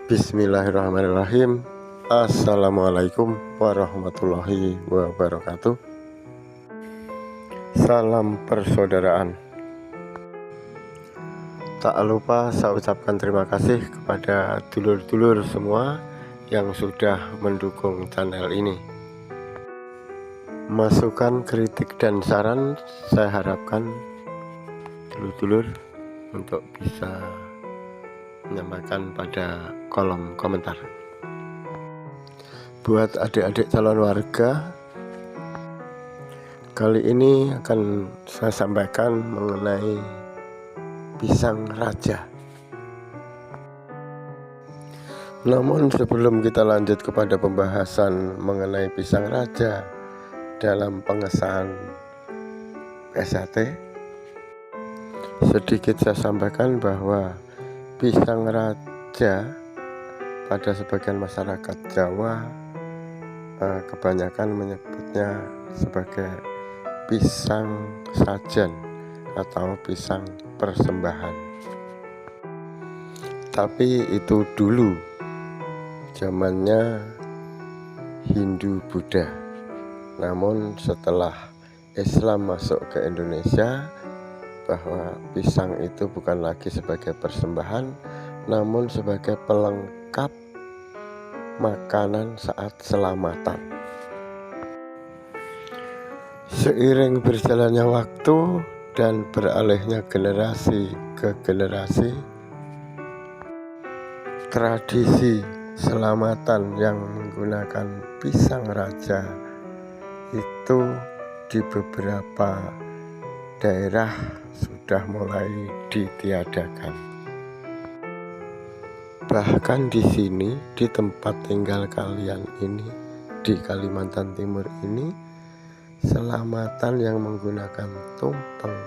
Bismillahirrahmanirrahim. Assalamualaikum warahmatullahi wabarakatuh. Salam persaudaraan. Tak lupa saya ucapkan terima kasih kepada dulur-dulur semua yang sudah mendukung channel ini. Masukan, kritik, dan saran saya harapkan dulur-dulur untuk bisa menyampaikan pada kolom komentar. Buat adik-adik calon warga, kali ini akan saya sampaikan mengenai pisang raja. Namun sebelum kita lanjut kepada pembahasan mengenai pisang raja dalam pengesahan PSHT, sedikit saya sampaikan bahwa pisang raja pada sebagian masyarakat Jawa kebanyakan menyebutnya sebagai pisang sajen atau pisang persembahan. Tapi itu dulu zamannya Hindu Buddha. Namun setelah Islam masuk ke Indonesia, bahwa pisang itu bukan lagi sebagai persembahan, namun sebagai pelengkap makanan saat selamatan. Seiring berjalannya waktu dan beralihnya generasi ke generasi, tradisi selamatan yang menggunakan pisang raja itu di beberapa daerah sudah mulai ditiadakan. Bahkan di sini, di tempat tinggal kalian ini, di Kalimantan Timur ini, selamatan yang menggunakan tumpeng,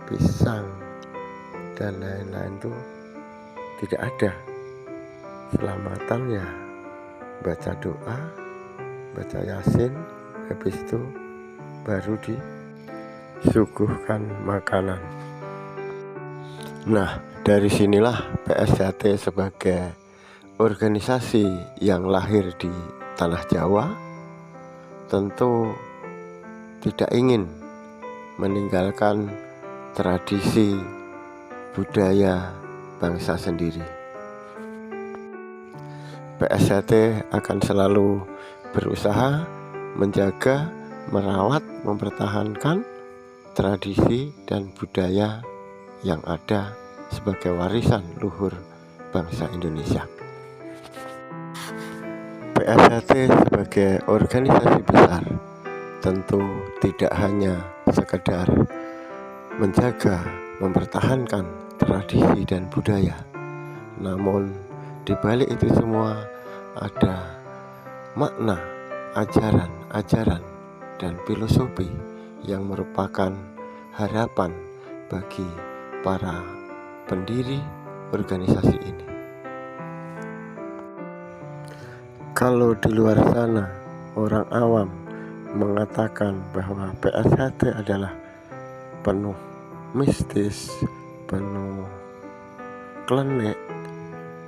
pisang, dan lain-lain itu tidak ada. Selamatan ya baca doa, baca yasin, habis itu baru disuguhkan makanan. Nah, dari sinilah PSHT sebagai organisasi yang lahir di tanah Jawa tentu tidak ingin meninggalkan tradisi budaya bangsa sendiri. PSHT akan selalu berusaha menjaga, merawat, mempertahankan tradisi dan budaya yang ada sebagai warisan luhur bangsa Indonesia. PSHT sebagai organisasi besar tentu tidak hanya sekedar menjaga, mempertahankan tradisi dan budaya, namun di balik itu semua ada makna, ajaran, dan filosofi yang merupakan harapan bagi para pendiri organisasi ini. Kalau di luar sana orang awam mengatakan bahwa PSHT adalah penuh mistis, penuh klenik,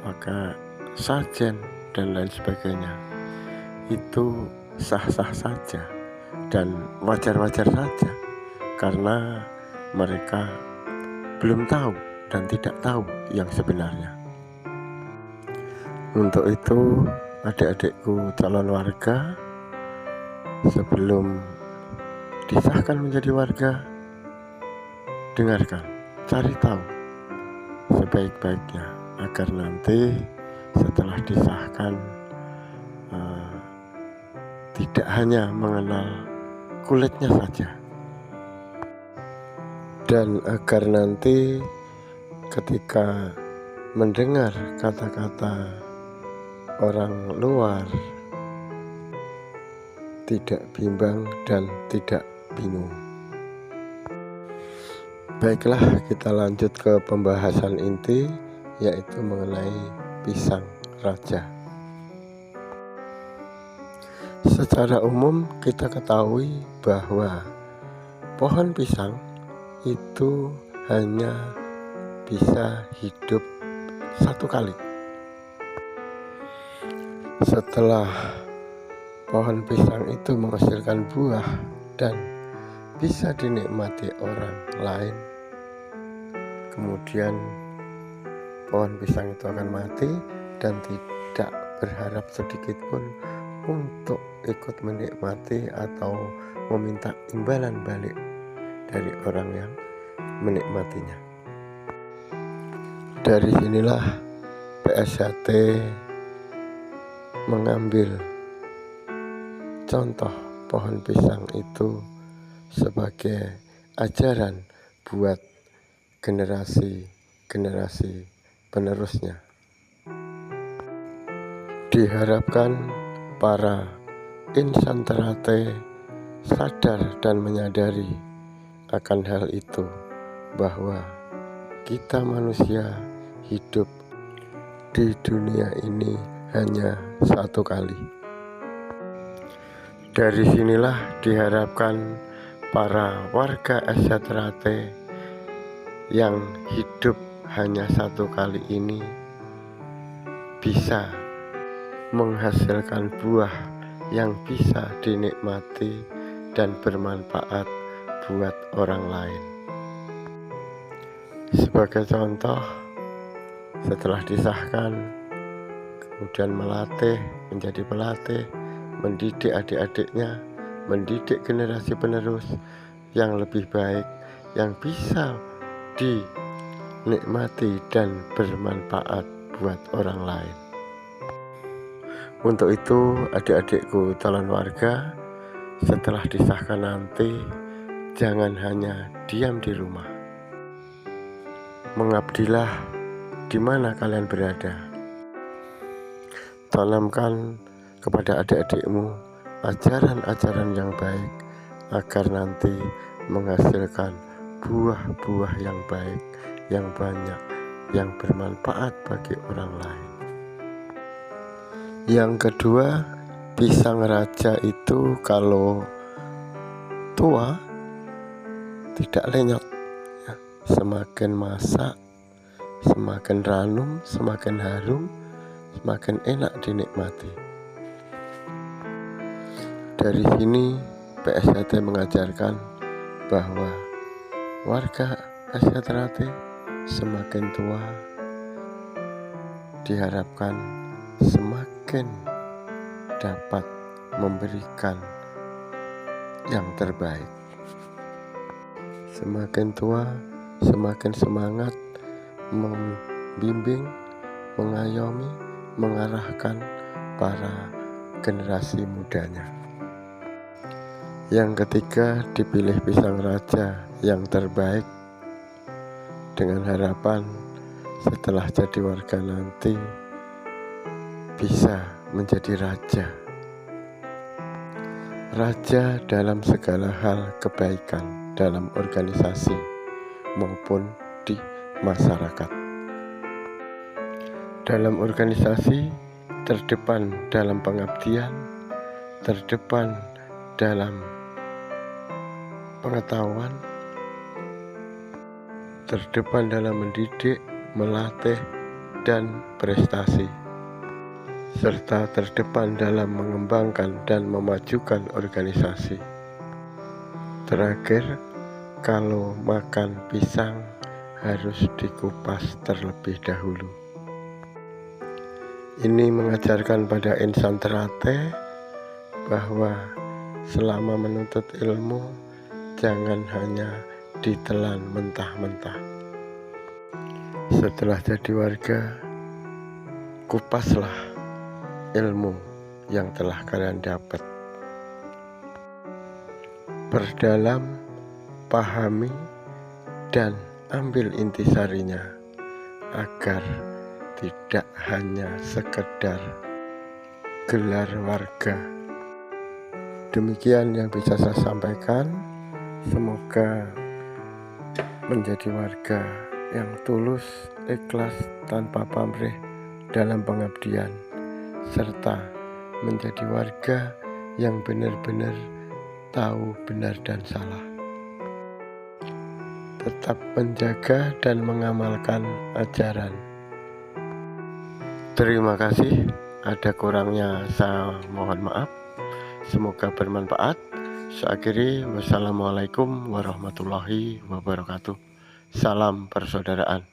pakai sajen dan lain sebagainya, itu sah-sah saja dan wajar-wajar saja, karena mereka belum tahu dan tidak tahu yang sebenarnya. Untuk itu, adik-adikku calon warga, sebelum disahkan menjadi warga, dengarkan, cari tahu sebaik-baiknya, agar nanti setelah disahkan tidak hanya mengenal kulitnya saja, dan agar nanti ketika mendengar kata-kata orang luar tidak bimbang dan tidak bingung. Baiklah, kita lanjut ke pembahasan inti, yaitu mengenai pisang raja. Secara umum kita ketahui bahwa pohon pisang itu hanya bisa hidup satu kali, Setelah pohon pisang itu menghasilkan buah dan bisa dinikmati orang lain, kemudian pohon pisang itu akan mati dan tidak berharap sedikit pun untuk ikut menikmati atau meminta imbalan balik dari orang yang menikmatinya. Dari sinilah PSHT mengambil contoh pohon pisang itu sebagai ajaran buat generasi penerusnya. Diharapkan para insan terate sadar dan menyadari akan hal itu, bahwa kita manusia hidup di dunia ini hanya satu kali. Dari sinilah diharapkan para warga SH Terate yang hidup hanya satu kali ini bisa menghasilkan buah yang bisa dinikmati dan bermanfaat buat orang lain. Sebagai contoh, setelah disahkan, kemudian melatih menjadi pelatih, mendidik adik-adiknya, mendidik generasi penerus yang lebih baik, yang bisa dinikmati dan bermanfaat buat orang lain. Untuk itu, adik-adikku calon warga, setelah disahkan nanti, jangan hanya diam di rumah. Mengabdilah di mana kalian berada. Tanamkan kepada adik-adikmu ajaran-ajaran yang baik, agar nanti menghasilkan buah-buah yang baik, yang banyak, yang bermanfaat bagi orang lain. Yang kedua, pisang raja itu kalau tua tidak lenyot ya. Semakin masak, semakin ranum, semakin harum, semakin enak dinikmati. Dari sini PSHT mengajarkan bahwa warga SH Terate semakin tua diharapkan semakin dapat memberikan yang terbaik. Semakin tua, semakin semangat membimbing, mengayomi, mengarahkan para generasi mudanya. Yang ketiga, dipilih pisang raja yang terbaik dengan harapan setelah jadi warga nanti bisa menjadi raja dalam segala hal kebaikan dalam organisasi maupun di masyarakat. Dalam organisasi, terdepan dalam pengabdian, terdepan dalam pengetahuan, terdepan dalam mendidik, melatih, dan prestasi, serta terdepan dalam mengembangkan dan memajukan organisasi. Terakhir, kalau makan pisang harus dikupas terlebih dahulu. Ini mengajarkan pada insan Terate bahwa selama menuntut ilmu, jangan hanya ditelan mentah-mentah. Setelah jadi warga, kupaslah ilmu yang telah kalian dapat. Perdalam, pahami, dan ambil intisarinya, agar tidak hanya sekedar gelar warga. Demikian yang bisa saya sampaikan. Semoga menjadi warga yang tulus, ikhlas, tanpa pamrih dalam pengabdian, serta menjadi warga yang benar-benar tahu benar dan salah. Tetap menjaga dan mengamalkan ajaran. Terima kasih. Ada kurangnya saya mohon maaf. Semoga bermanfaat. Saya akhiri, wassalamualaikum warahmatullahi wabarakatuh. Salam persaudaraan.